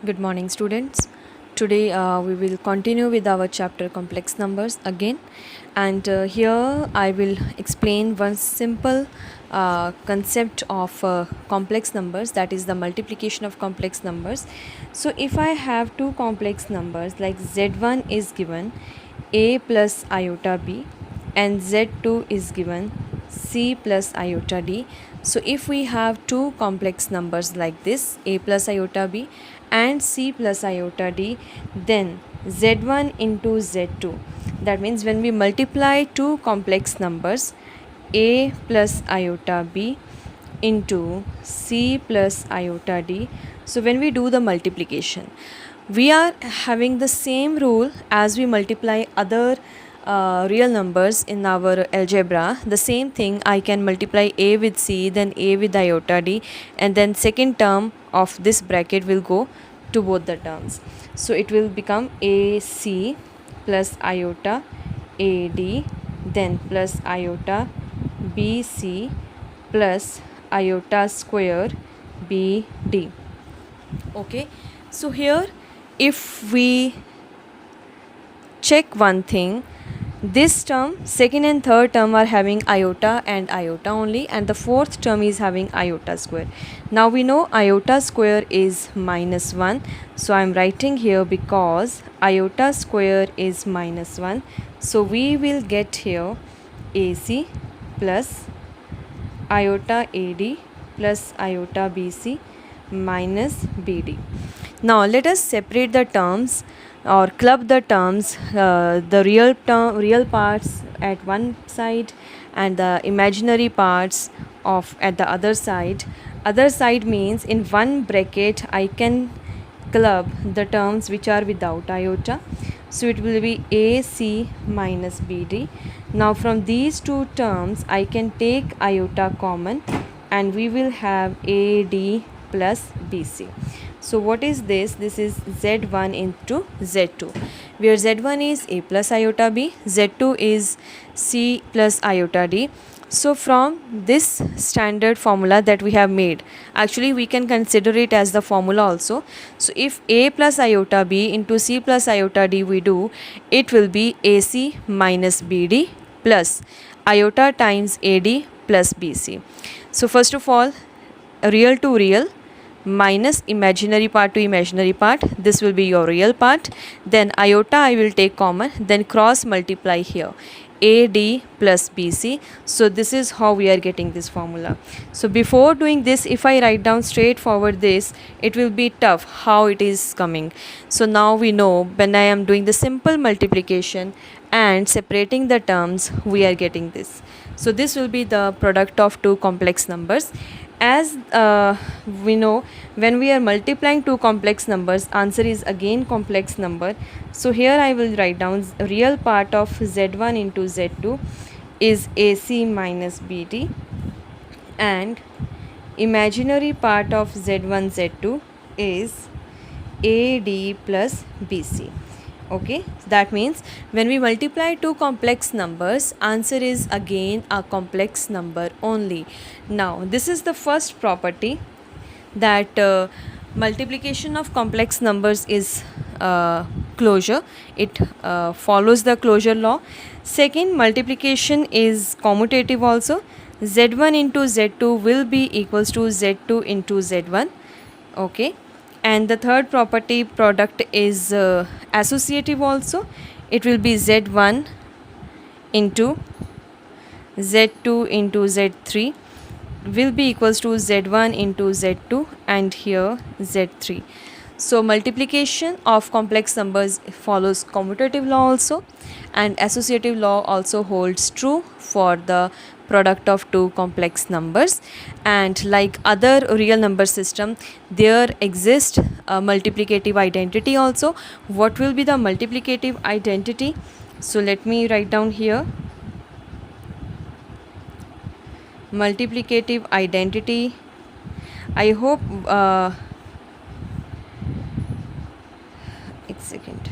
Good morning, students. Today we will continue with our chapter complex numbers again, and here I will explain one simple concept of complex numbers, that is the multiplication of complex numbers. So, if I have two complex numbers like z1 is given a plus iota b and z2 is given c plus iota d. So if we have two complex numbers like this, a plus iota b and c plus iota d, then z1 into z2, that means when we multiply two complex numbers a plus iota b into c plus iota d, so when we do the multiplication, we are having the same rule as we multiply other real numbers in our algebra. The same thing, I can multiply a with c, then a with iota d, and then second term of this bracket will go to both the terms. So it will become ac plus iota ad, then plus iota bc plus iota square bd. Okay, so here if we check one thing, this term, second and third term are having iota and iota only, and the fourth term is having iota square. Now we know iota square is minus 1, so I am writing here because iota square is minus 1. So we will get here AC plus iota AD plus iota BC minus BD. Now let us separate the terms or club the terms, the real parts at one side and the imaginary parts of at the other side. Other side means in one bracket I can club the terms which are without iota. So it will be AC minus BD. Now from these two terms I can take iota common and we will have AD plus BC. So what is this? This is z1 into z2, where z1 is a plus iota b, z2 is c plus iota d. So from this standard formula that we have made, actually we can consider it as the formula also. So if a plus iota b into c plus iota d we do, it will be ac minus bd plus iota times ad plus bc. So first of all, real to real minus imaginary part to imaginary part, this will be your real part. Then iota I will take common, then cross multiply here AD plus BC. So this is how we are getting this formula. So before doing this, if I write down straightforward this, it will be tough how it is coming. So now we know when I am doing the simple multiplication and separating the terms, we are getting this. So this will be the product of two complex numbers. As we know, when we are multiplying two complex numbers, answer is again complex number. So here I will write down real part of z1 into z2 is AC minus BD, and imaginary part of z1 z2 is AD plus BC. Okay, that means when we multiply two complex numbers, answer is again a complex number only. Now this is the first property, that multiplication of complex numbers is closure. It follows the closure law. Second, multiplication is commutative also. z1 into z2 will be equals to z2 into z1. Okay, and the third property, product, is associative also. It will be z1 into z2 into z3 will be equals to z1 into z2 and here z3. So multiplication of complex numbers follows commutative law also, and associative law also holds true for the product of two complex numbers. And like other real number system, there exists a multiplicative identity also. What will be the multiplicative identity? So let me write down here. Multiplicative identity, I hope एक second.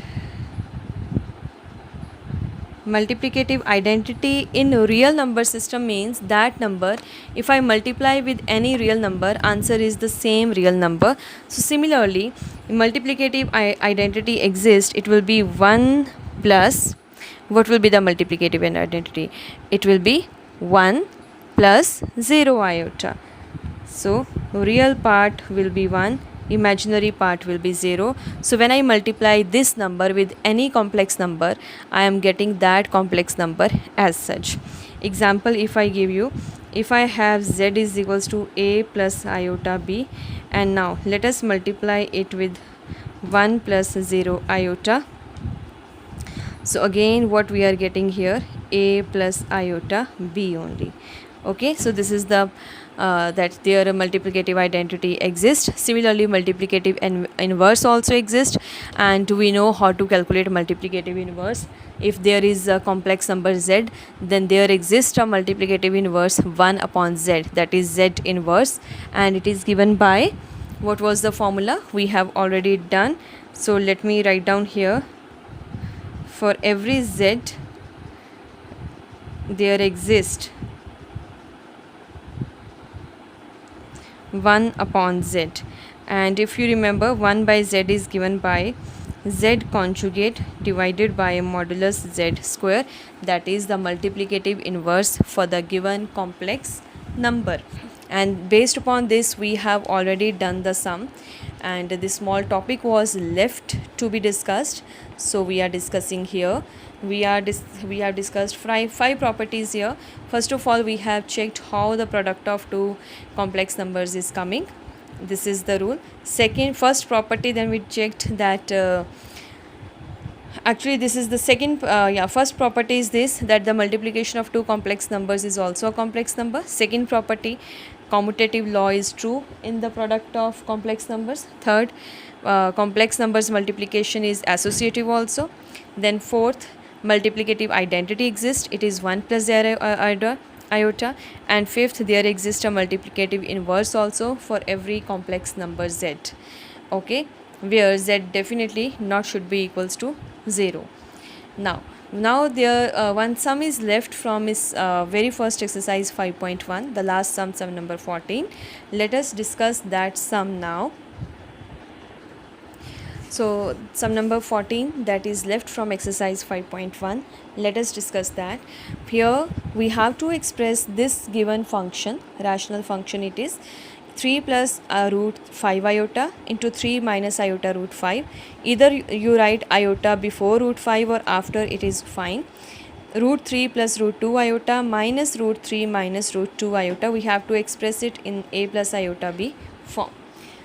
Multiplicative identity in real number system means that number, if I multiply with any real number, answer is the same real number. So similarly, multiplicative identity exists, it will be 1 plus, what will be the multiplicative identity? It will be 1 plus 0 iota. So real part will be 1, imaginary part will be 0. So when I multiply this number with any complex number, I am getting that complex number as such. Example, if I give you, if I have z is equals to a plus iota b, and now let us multiply it with 1 plus 0 iota. So again what we are getting here, a plus iota b only. Okay, so this is the that their multiplicative identity exists. Similarly, multiplicative and inverse also exist, and we know how to calculate multiplicative inverse. If there is a complex number z, then there exists a multiplicative inverse 1 upon z, that is z inverse, and it is given by, what was the formula we have already done. So let me write down here, for every z there exists 1 upon z, and if you remember, 1 by z is given by z conjugate divided by modulus z square, that is the multiplicative inverse for the given complex number. And based upon this we have already done the sum, and this small topic was left to be discussed, so we are discussing here. We have discussed five properties here. First of all, we have checked how the product of two complex numbers is coming. This is the rule. First property, then we checked that actually this is the second first property is this, that the multiplication of two complex numbers is also a complex number. Second property, commutative law is true in the product of complex numbers. Third, complex numbers multiplication is associative also. Then fourth, multiplicative identity exists, it is 1 plus iota. And fifth, there exists a multiplicative inverse also for every complex number z. Okay, where z definitely not should be equals to 0. Now there one sum is left from his very first exercise 5.1, the last sum number 14. Let us discuss that sum now. So sum number 14, that is left from exercise 5.1. Let us discuss that. Here we have to express this given function, rational function, it is 3 plus root 5 iota into 3 minus iota root 5. Either you write iota before root 5 or after, it is fine. Root 3 plus root 2 iota minus root 3 minus root 2 iota, we have to express it in a plus iota b form.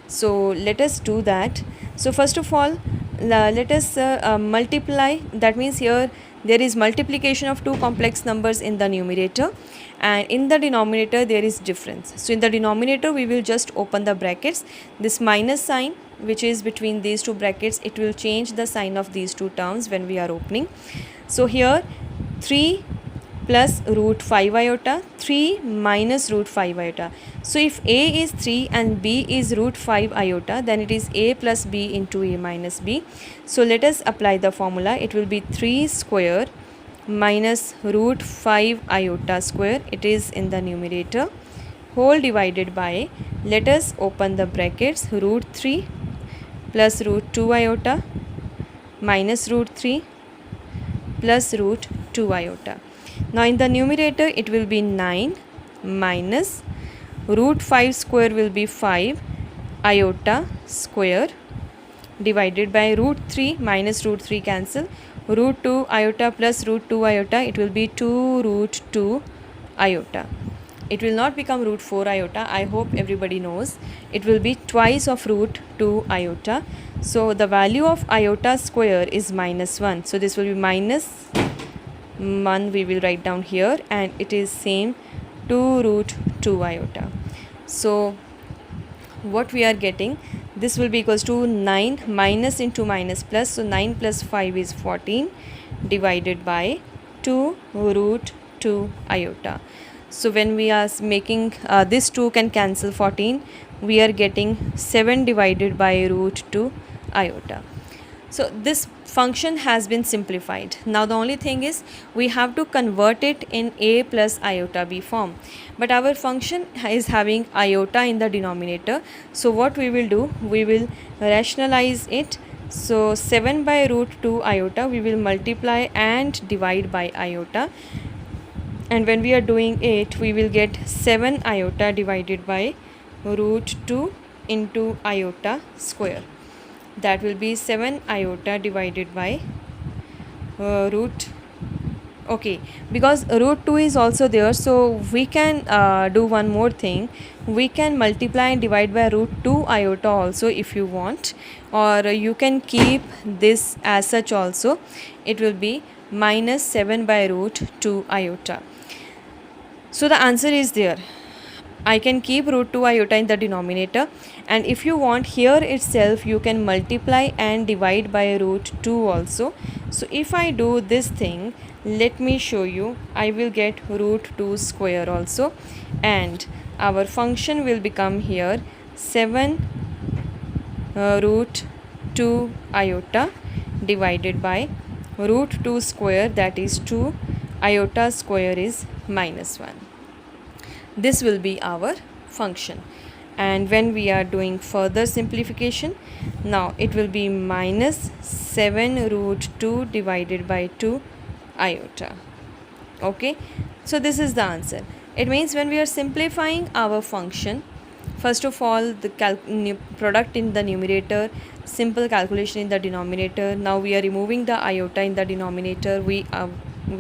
So let us do that. So first of all, let us multiply. That means here there is multiplication of two complex numbers in the numerator, and in the denominator there is difference. So in the denominator we will just open the brackets. This minus sign which is between these two brackets, it will change the sign of these two terms when we are opening. So here 3 plus root 5 iota, 3 minus root 5 iota. So if a is 3 and b is root 5 iota, then it is a plus b into a minus b. So let us apply the formula. It will be 3 square minus root 5 iota square, it is in the numerator, whole divided by, let us open the brackets, root 3 plus root 2 iota minus root 3 plus root 2 iota. Now in the numerator it will be 9 minus root 5 square will be 5 iota square divided by root 3 minus root 3 cancel, root 2 iota plus root 2 iota, it will be 2 root 2 iota. It will not become root 4 iota, I hope everybody knows. It will be twice of root 2 iota. So the value of iota square is minus 1. So this will be minus 1, we will write down here, and it is same 2 root 2 iota. So what we are getting, this will be equals to 9 minus into minus plus, so 9 plus 5 is 14 divided by 2 root 2 iota. So when we are making this 2 can cancel 14, we are getting 7 divided by root 2 iota. So this function has been simplified. Now the only thing is we have to convert it in a plus iota b form, but our function is having iota in the denominator. So what we will do, we will rationalize it. So 7 by root 2 iota we will multiply and divide by iota, and when we are doing it we will get 7 iota divided by root 2 into iota square. That will be 7 iota divided by root, okay, because root 2 is also there, so we can do one more thing. We can multiply and divide by root 2 iota also if you want, or you can keep this as such also. It will be minus 7 by root 2 iota. So the answer is there. I can keep root 2 iota in the denominator, and if you want, here itself you can multiply and divide by root 2 also. So if I do this thing, let me show you, I will get root 2 square also, and our function will become here 7 root 2 iota divided by root 2 square, that is 2 iota square is minus 1. This will be our function, and when we are doing further simplification, now it will be minus 7 root 2 divided by 2 iota. Okay, so this is the answer. It means when we are simplifying our function, first of all the product in the numerator, simple calculation in the denominator. Now we are removing the iota in the denominator. We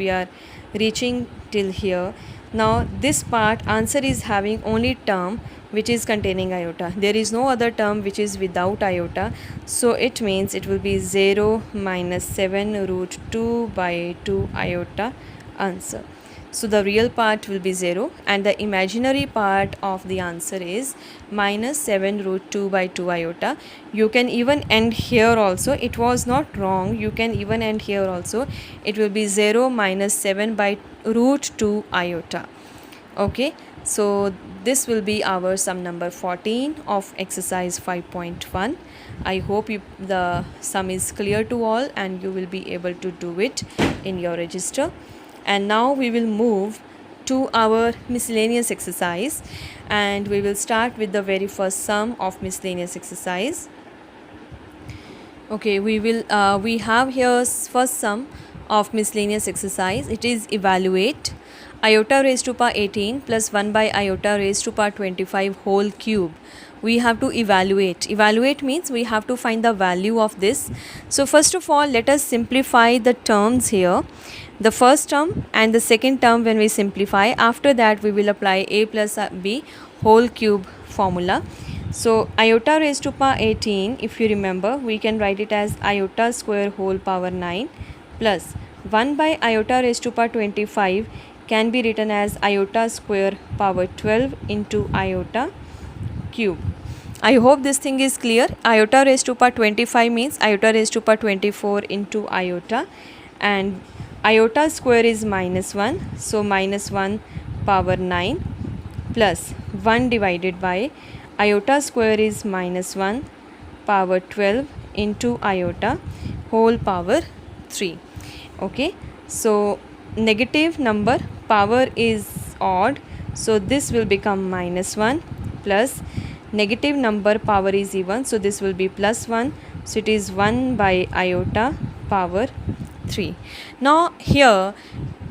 are reaching till here. Now this part, answer is having only term which is containing iota. There is no other term which is without iota. So it means it will be 0 minus 7 root 2 by 2 iota answer. So the real part will be 0 and the imaginary part of the answer is minus 7 root 2 by 2 iota. You can even end here also. It was not wrong. You can even end here also. It will be 0 minus 7 by root 2 iota. Okay. So this will be our sum number 14 of exercise 5.1. I hope the sum is clear to all and you will be able to do it in your register. And now we will move to our miscellaneous exercise, and we will start with the very first sum of miscellaneous exercise. Okay, we have here first sum of miscellaneous exercise. It is evaluate iota raised to power 18 plus 1 by iota raised to power 25 whole cube. We have to evaluate. Evaluate means we have to find the value of this. So first of all, let us simplify the terms here. The first term and the second term when we simplify. After that we will apply a plus b whole cube formula. So iota raised to power 18, if you remember, we can write it as iota square whole power 9 plus 1 by iota raised to power 25 can be written as iota square power 12 into iota cube. I hope this thing is clear. Iota raised to power 25 means iota raised to power 24 into iota, and iota square is minus 1, so minus 1 power 9 plus 1 divided by iota square is minus 1 power 12 into iota whole power 3. Okay, so negative number power is odd, so this will become minus 1 plus negative number power is even, so this will be plus 1, so it is 1 by iota power 3. Now here,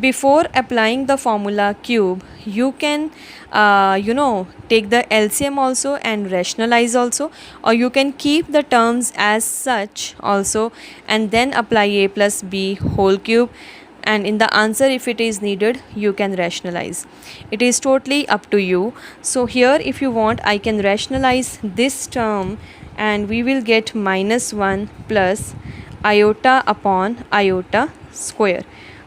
before applying the formula cube, you can take the LCM also and rationalize also, or you can keep the terms as such also and then apply a plus b whole cube, and in the answer if it is needed you can rationalize. It is totally up to you. So here if you want, I can rationalize this term and we will get minus 1 plus iota upon iota square.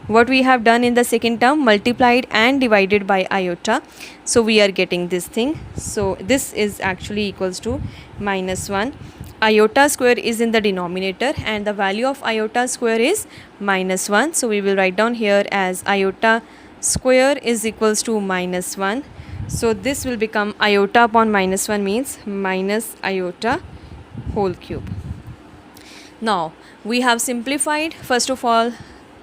What we have done in the second term, multiplied and divided by iota, so we are getting this thing. So this is actually equals to minus 1. Iota square is in the denominator and the value of iota square is minus 1, so we will write down here as iota square is equals to minus 1. So this will become iota upon minus 1 means minus iota whole cube. Now we have simplified first of all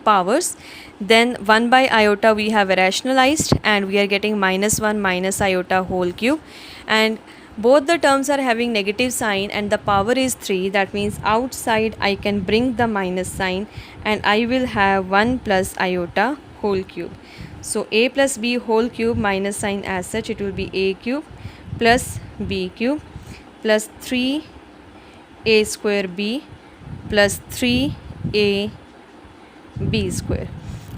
powers, then 1 by iota we have rationalized, and we are getting minus 1 minus iota whole cube, and both the terms are having negative sign and the power is 3. That means outside I can bring the minus sign and I will have 1 plus iota whole cube. So a plus b whole cube minus sign as such, it will be a cube plus b cube plus 3a square b plus 3a b square.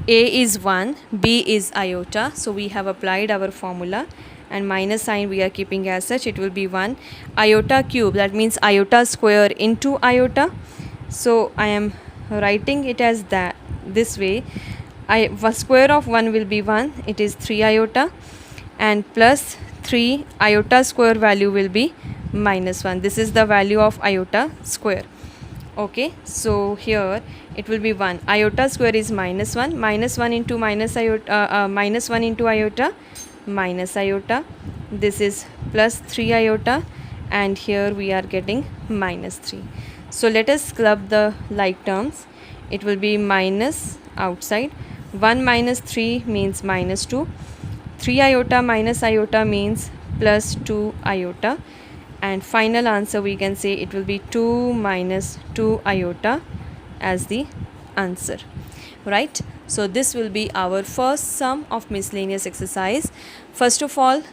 A is 1, b is iota, so we have applied our formula, and minus sign we are keeping as such, it will be 1 iota cube, that means iota square into iota. So I am writing it as that this way. Square of 1 will be 1, it is 3 iota, and plus 3 iota square value will be minus 1. This is the value of iota square. Okay, so here it will be 1 iota square is minus 1, minus 1 into minus iota, minus 1 into iota, minus iota, this is plus 3 iota, and here we are getting minus 3. So let us club the like terms. It will be minus outside, 1 minus 3 means minus 2, 3 iota minus iota means plus 2 iota, and final answer we can say it will be 2 minus 2 iota as the answer, right? So this will be our first sum of miscellaneous exercise. First of all,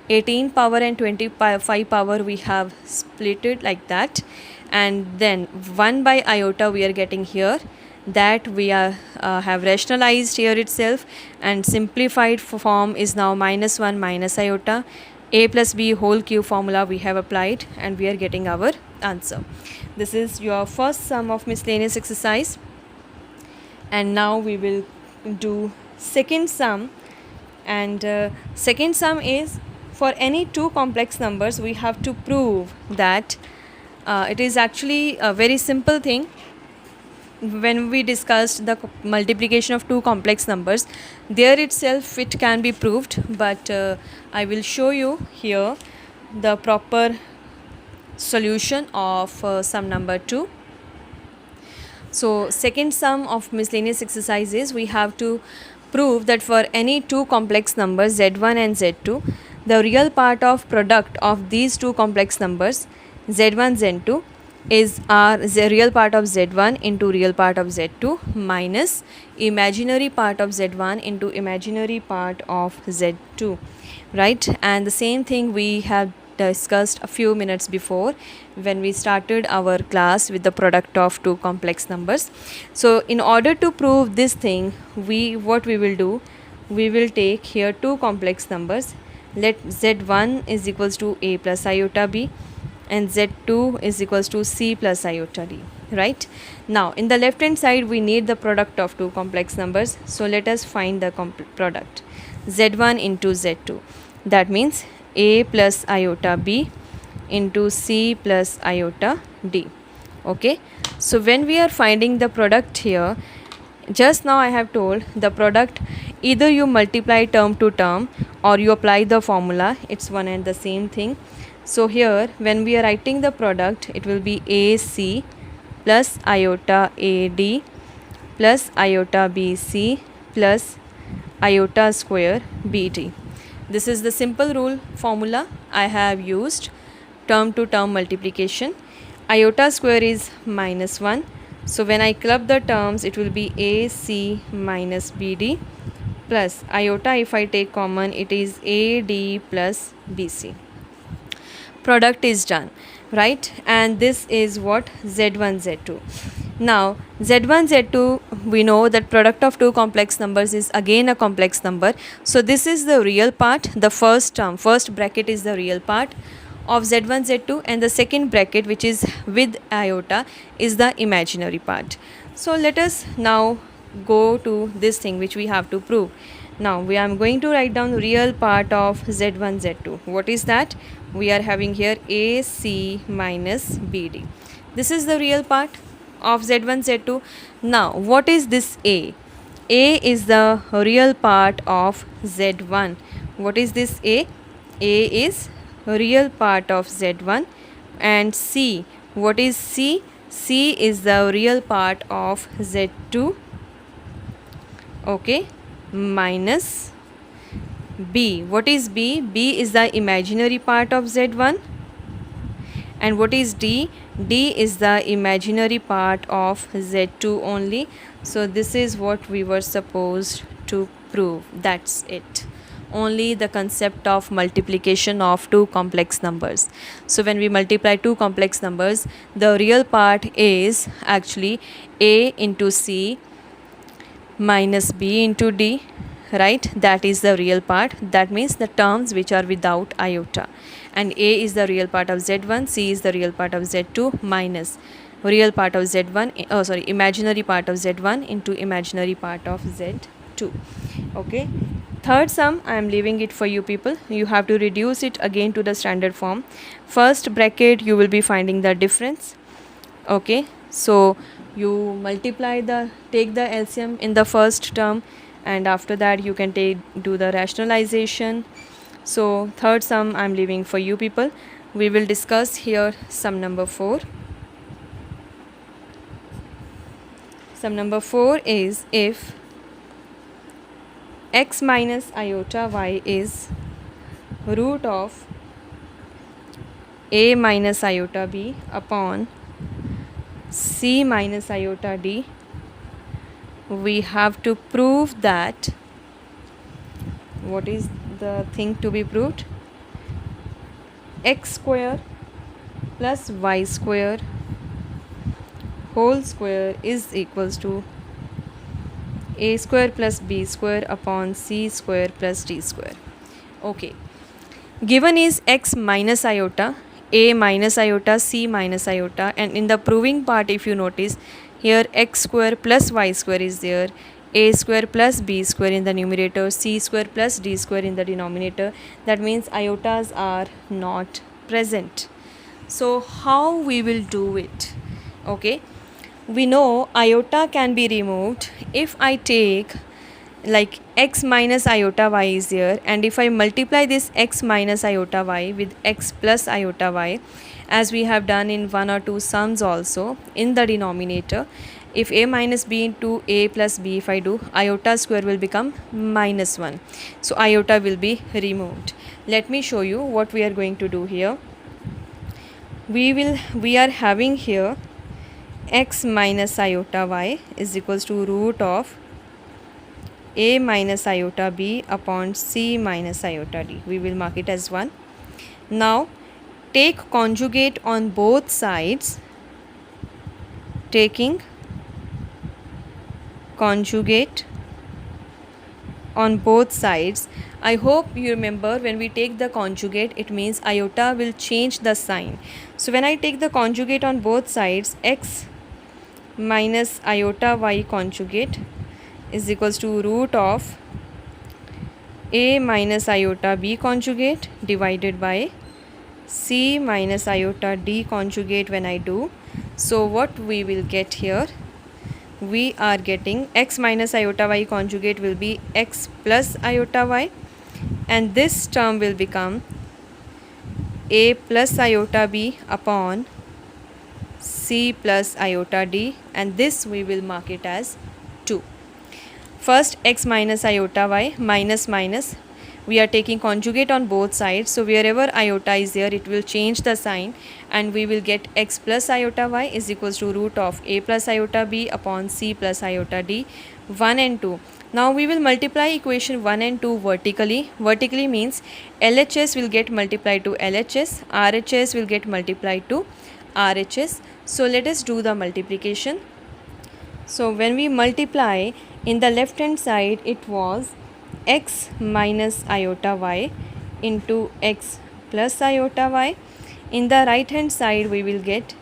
18 power and 25 power we have split it like that, and then 1 by iota we are getting here, that we are have rationalized here itself, and simplified form is now minus 1 minus iota. A plus b whole cube formula we have applied, and we are getting our answer. This is your first sum of miscellaneous exercise, and now we will do second sum. And second sum is, for any two complex numbers we have to prove that it is actually a very simple thing. When we discussed the multiplication of two complex numbers, there itself it can be proved, but I will show you here the proper solution of sum number 2. So second sum of miscellaneous exercise is, we have to prove that for any two complex numbers z1 and z2, the real part of product of these two complex numbers z1 z2 is the real part of z1 into real part of z2 minus imaginary part of z1 into imaginary part of z2, right? And the same thing we have discussed a few minutes before when we started our class with the product of two complex numbers. So in order to prove this thing, what we will do, we will take here two complex numbers. Let z1 is equals to a plus iota b, and z2 is equals to c plus iota d, right? Now in the left hand side we need the product of two complex numbers, so let us find the product. Z1 into z2, that means a plus iota b into c plus iota d. Okay, so when we are finding the product here, just now I have told the product, either you multiply term to term or you apply the formula, it's one and the same thing. So here when we are writing the product, it will be AC plus iota AD plus iota BC plus iota square BD. This is the simple rule formula I have used, term to term multiplication. Iota square is minus 1. So when I club the terms, it will be AC minus BD plus iota, if I take common, it is AD plus BC. Product is done, right? And this is what z1 z2. Now z1 z2, we know that product of two complex numbers is again a complex number, so this is the real part. The first term, first bracket is the real part of z1 z2, and the second bracket, which is with iota, is the imaginary part. So let us now go to this thing which we have to prove. Now I am going to write down real part of z1 z2. What is that? We are having here AC minus BD. This is the real part of z1 z2. Now what is this A? A is the real part of z1. What is this A? A is real part of z1. And C, what is C? C is the real part of Z2, okay, minus B. What is B? B is the imaginary part of Z1. And what is D? D is the imaginary part of Z2 only. So this is what we were supposed to prove. That's it. Only the concept of multiplication of two complex numbers. So when we multiply two complex numbers, the real part is actually A into C minus B into D, right? That is the real part. That means the terms which are without iota. And A is the real part of Z1, C is the real part of Z2 minus real part of Z1, imaginary part of Z1 into imaginary part of Z2. Okay. Third sum, I am leaving it for you people. You have to reduce it again to the standard form. First bracket, you will be finding the difference. Okay. So you take the LCM in the first term, and after that you can do the rationalization. So third sum I am leaving for you people. We will discuss here sum number 4. Sum number 4 is if x minus iota y is root of a minus iota b upon c minus iota d, we have to prove that, what is the thing to be proved? X square plus y square whole square is equals to a square plus b square upon c square plus d square. Okay. Given is x minus iota, a minus iota, c minus iota, and in the proving part if you notice here x square plus y square is there, a square plus b square in the numerator, c square plus d square in the denominator. That means iotas are not present. So how we will do it? Okay, we know iota can be removed if I take like x minus iota y is here, and if I multiply this x minus iota y with x plus iota y, as we have done in one or two sums also in the denominator, if a minus b into a plus b, if I do, iota square will become minus 1. So iota will be removed. Let me show you what we are going to do here. We are having here x minus iota y is equals to root of a minus iota b upon c minus iota d. We will mark it as 1. Now take conjugate on both sides. Taking conjugate on both sides. I hope you remember, when we take the conjugate, it means iota will change the sign. So when I take the conjugate on both sides, x minus iota y conjugate is equals to root of a minus iota b conjugate divided by c minus iota d conjugate when I do. So what we will get here? We are getting x minus iota y conjugate will be x plus iota y, and this term will become a plus iota b upon c plus iota d, and this we will mark it as 2. First x minus iota y minus minus, we are taking conjugate on both sides, so wherever iota is there it will change the sign, and we will get x plus iota y is equals to root of a plus iota b upon c plus iota d, 1 and 2. Now we will multiply equation 1 and 2 vertically. Vertically means LHS will get multiplied to LHS, RHS will get multiplied to RHS. So let us do the multiplication. So when we multiply, in the left hand side it was x minus iota y into x plus iota y. In the right hand side we will get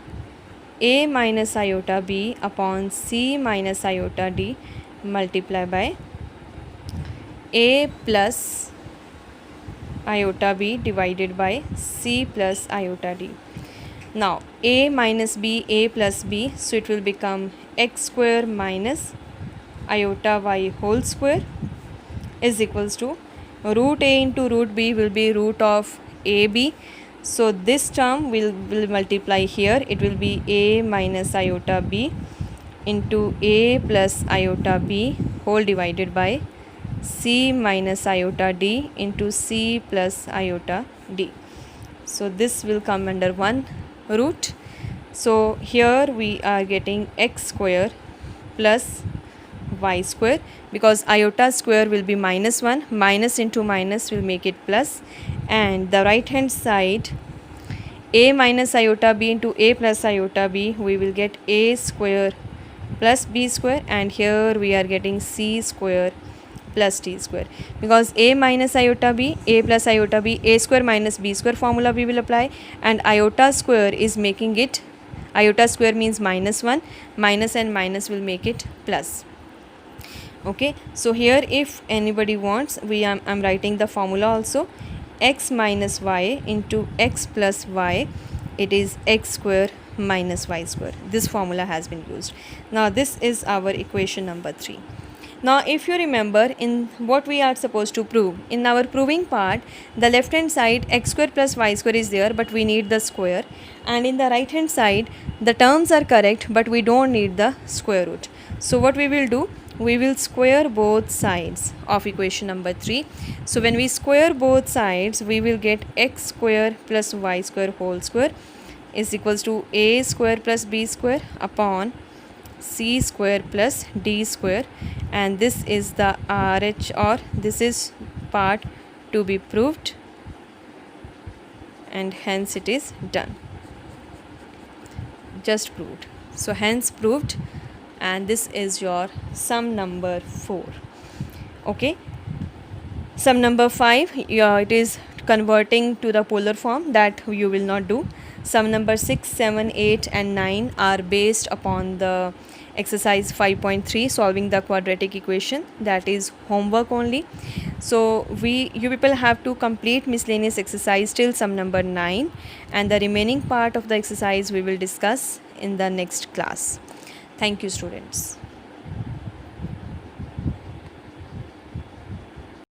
a minus iota b upon c minus iota d multiplied by a plus iota b divided by c plus iota d. Now a minus b, a plus b, so it will become x square minus iota y whole square is equals to root a into root b will be root of ab. So this term will multiply here. It will be a minus iota b into a plus iota b whole divided by c minus iota d into c plus iota d. So this will come under one root. So here we are getting x square plus y square, because iota square will be minus 1, minus into minus will make it plus, and the right hand side a minus iota b into a plus iota b, we will get a square plus b square, and here we are getting c square plus t square, because a minus iota b, a plus iota b, a square minus b square formula we will apply, and iota square is making it, iota square means minus 1, minus and minus will make it plus. Okay, so here if anybody wants, I'm writing the formula also. X minus y into x plus y, it is x square minus y square. This formula has been used. Now this is our equation number 3. Now if you remember in what we are supposed to prove, in our proving part, the left hand side x square plus y square is there, but we need the square, and in the right hand side the terms are correct but we don't need the square root. So what we will do, we will square both sides of equation number 3. So when we square both sides, we will get x square plus y square whole square is equals to a square plus b square upon c square plus d square, and this is the RH, or this is part to be proved, and hence it is done, just proved. So hence proved, and this is your sum number 4. Okay, sum number 5, it is converting to the polar form, that you will not do. Sum number 6, 7, 8 and 9 are based upon the exercise 5.3, solving the quadratic equation, that is homework only. So you people have to complete miscellaneous exercise till sum number 9, and the remaining part of the exercise we will discuss in the next class. Thank you, students.